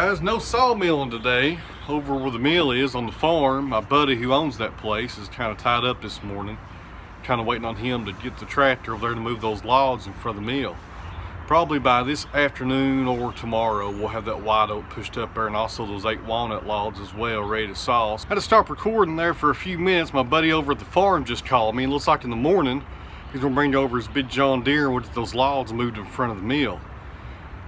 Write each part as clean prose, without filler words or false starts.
guys, no sawmilling today. Over where the mill is on the farm, my buddy who owns that place is kind of tied up this morning. Kind of waiting on him to get the tractor over there to move those logs in front of the mill. Probably by this afternoon or tomorrow we'll have that white oak pushed up there, and also those 8 walnut logs as well, ready to saw. I had to stop recording there for a few minutes. My buddy over at the farm just called me. It looks like in the morning he's gonna bring over his big John Deere with those logs moved in front of the mill.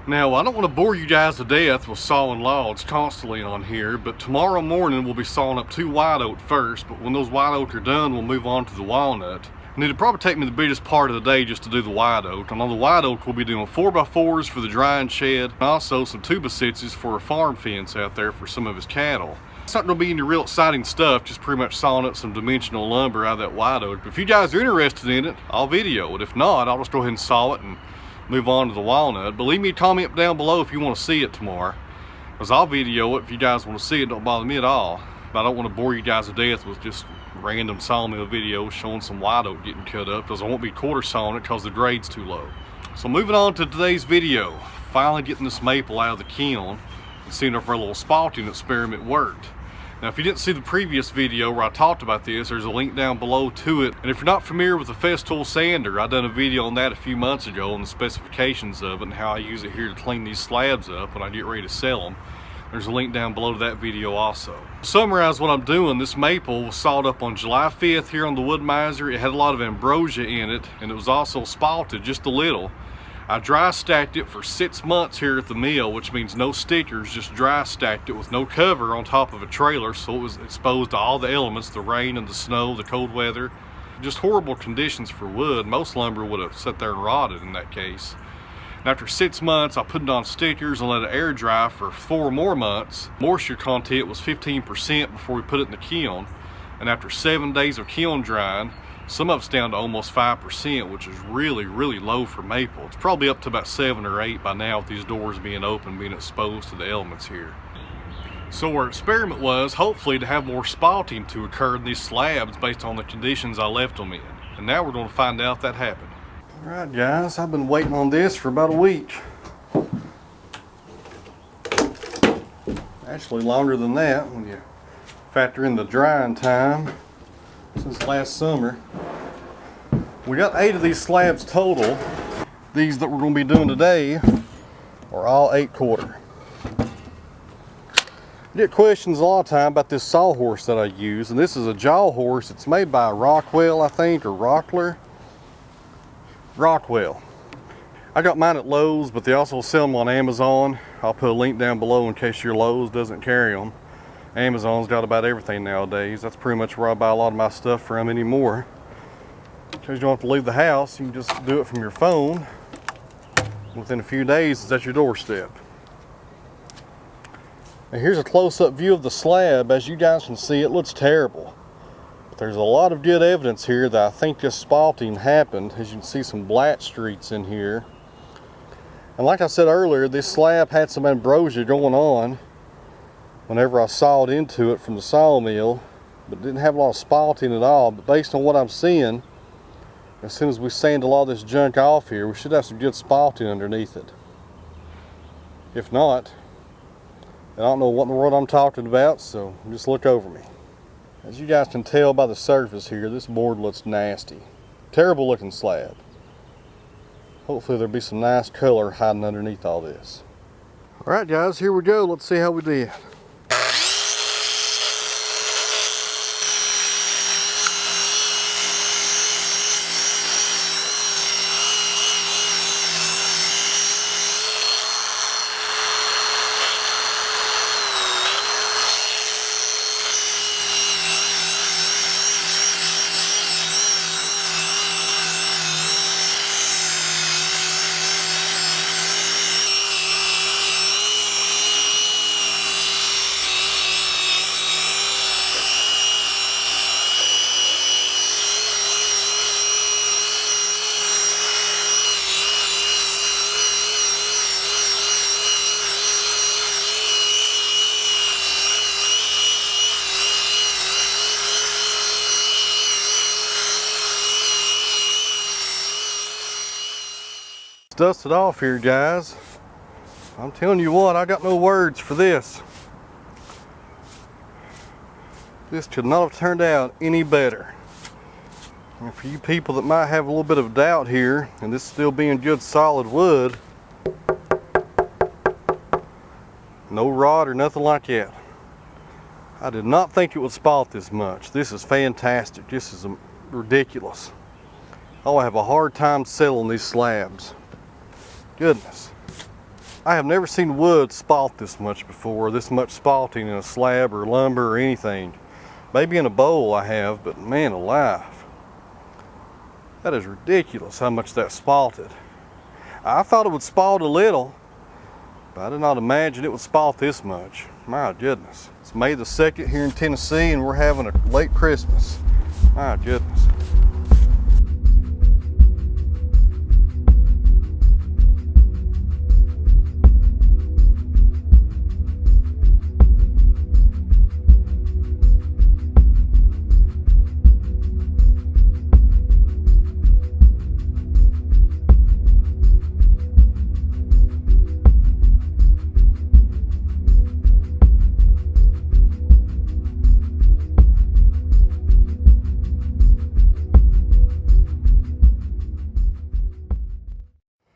Now, I don't want to bore you guys to death with sawing logs constantly on here, but tomorrow morning we'll be sawing up 2 white oak first, but when those white oak are done, we'll move on to the walnut. And it'll probably take me the biggest part of the day just to do the white oak. And on the white oak, we'll be doing 4x4s for the drying shed, and also some 2x6s for a farm fence out there for some of his cattle. It's not going to be any real exciting stuff, just pretty much sawing up some dimensional lumber out of that white oak. But if you guys are interested in it, I'll video it. If not, I'll just go ahead and saw it and move on to the walnut. But leave me a comment down below if you want to see it tomorrow, because I'll video it. If you guys want to see it, don't bother me at all. But I don't want to bore you guys to death with just random sawmill videos showing some white oak getting cut up, because I won't be quarter sawing it because the grade's too low. So moving on to today's video, finally getting this maple out of the kiln and seeing if our little spalting experiment worked. Now, if you didn't see the previous video where I talked about this, there's a link down below to it. And if you're not familiar with the Festool sander, I done a video on that a few months ago on the specifications of it and how I use it here to clean these slabs up when I get ready to sell them. There's a link down below to that video also. To summarize what I'm doing, this maple was sawed up on July 5th here on the Wood Miser. It had a lot of ambrosia in it, and it was also spalted just a little. I dry stacked it for 6 months here at the mill, which means no stickers, just dry stacked it with no cover on top of a trailer, so it was exposed to all the elements, the rain and the snow, the cold weather. Just horrible conditions for wood. Most lumber would have sat there and rotted in that case. And after 6 months, I put it on stickers and let it air dry for 4 more months. Moisture content was 15% before we put it in the kiln. And after 7 days of kiln drying, some of it's down to almost 5%, which is really, really low for maple. It's probably up to about 7 or 8 by now with these doors being open, being exposed to the elements here. So our experiment was hopefully to have more spalting to occur in these slabs based on the conditions I left them in. And now we're going to find out if that happened. Alright guys, I've been waiting on this for about a week. Actually longer than that when you factor in the drying time since last summer. We got 8 of these slabs total. These that we're going to be doing today are all 8/4. I get questions a lot of time about this sawhorse that I use, and this is a jaw horse. It's made by Rockwell, I think, or Rockler. Rockwell. I got mine at Lowe's, but they also sell them on Amazon. I'll put a link down below in case your Lowe's doesn't carry them. Amazon's got about everything nowadays. That's pretty much where I buy a lot of my stuff from anymore. Because you don't have to leave the house, you can just do it from your phone. Within a few days, it's at your doorstep. Now here's a close-up view of the slab. As you guys can see, it looks terrible. But there's a lot of good evidence here that I think this spalting happened. As you can see, some black streaks in here. And like I said earlier, this slab had some ambrosia going on whenever I sawed into it from the sawmill, but didn't have a lot of spalting at all. But based on what I'm seeing, as soon as we sand a lot of this junk off here, we should have some good spalting underneath it. If not, I don't know what in the world I'm talking about, so just look over me. As you guys can tell by the surface here, this board looks nasty. Terrible looking slab. Hopefully there'll be some nice color hiding underneath all this. Alright guys, here we go. Let's see how we did. Dust it off here, guys. I'm telling you what, I got no words for this. This could not have turned out any better. And for you people that might have a little bit of doubt here, and this still being good solid wood, no rot or nothing like that. I did not think it would spalt this much. This is fantastic. This is ridiculous. Oh, I have a hard time selling these slabs. Goodness. I have never seen wood spalt this much before, this much spalting in a slab or lumber or anything. Maybe in a bowl I have, but man alive. That is ridiculous how much that spalted. I thought it would spalt a little, but I did not imagine it would spalt this much. My goodness. It's May the 2nd here in Tennessee and we're having a late Christmas. My goodness.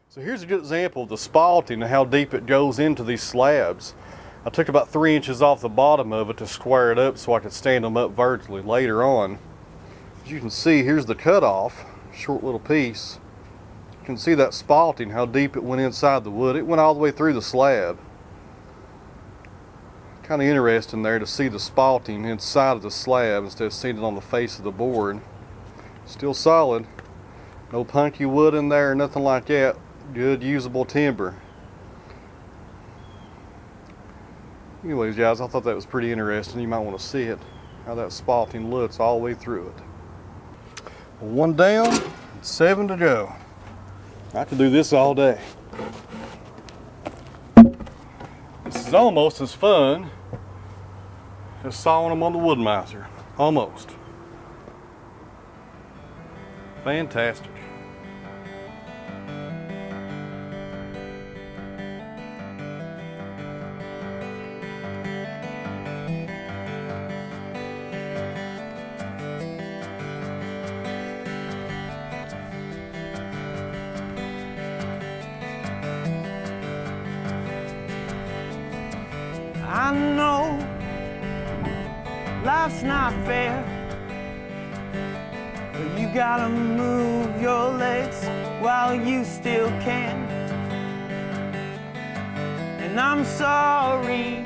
So here's a good example of the spalting and how deep it goes into these slabs. I took about 3 inches off the bottom of it to square it up so I could stand them up vertically later on. As you can see, here's the cutoff, short little piece. You can see that spalting, how deep it went inside the wood. It went all the way through the slab. Kind of interesting there to see the spalting inside of the slab instead of seeing it on the face of the board. Still solid. No punky wood in there or nothing like that. Good usable timber. Anyways guys, I thought that was pretty interesting. You might want to see it, how that spalting looks all the way through it. 1 down, 7 to go. I could do this all day. This is almost as fun as sawing them on the wood miser. Almost. Fantastic. I know life's not fair, but you gotta move your legs while you still can. And I'm sorry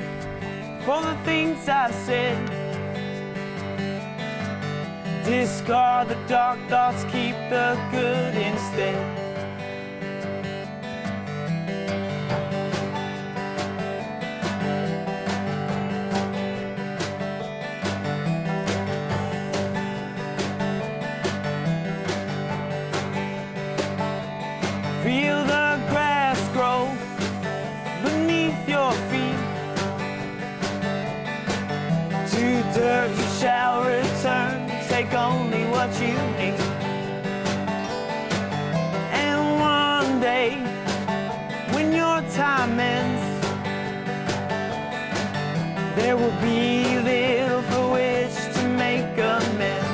for the things I said. Discard the dark thoughts, keep the good instead. Feel the grass grow beneath your feet. To dirt you shall return, take only what you need. And one day, when your time ends, there will be little for which to make amends.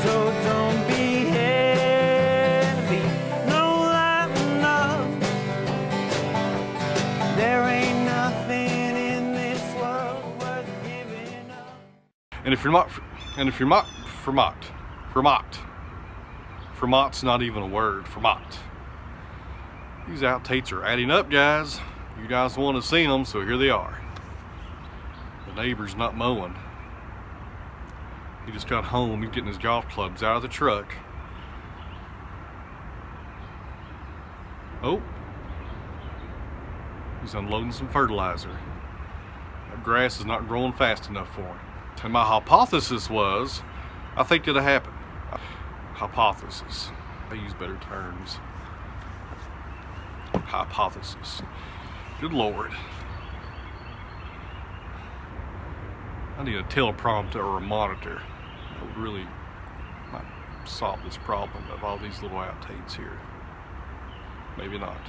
So don't be heavy, no lighten up. There ain't nothing in this world worth giving up. And if Vermont's not even a word, Vermont. These outtakes are adding up, guys. You guys want to see them, so here they are. The neighbor's not mowing. He just got home. He's getting his golf clubs out of the truck. Oh, he's unloading some fertilizer. That grass is not growing fast enough for him. And my hypothesis was, I think it'll happen. Hypothesis. I use better terms. Hypothesis. Good Lord. I need a teleprompter or a monitor. That would really might solve this problem of all these little outtakes here. Maybe not.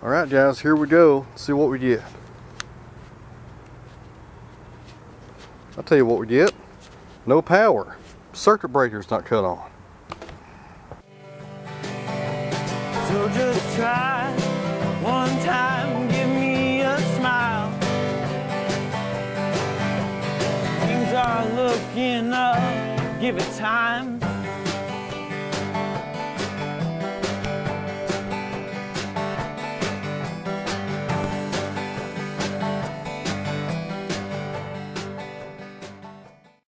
All right, guys, here we go. Let's see what we get. I'll tell you what we get. No power. Circuit breaker's not cut on. So just try one time, give me a smile. Things are looking up, give it time.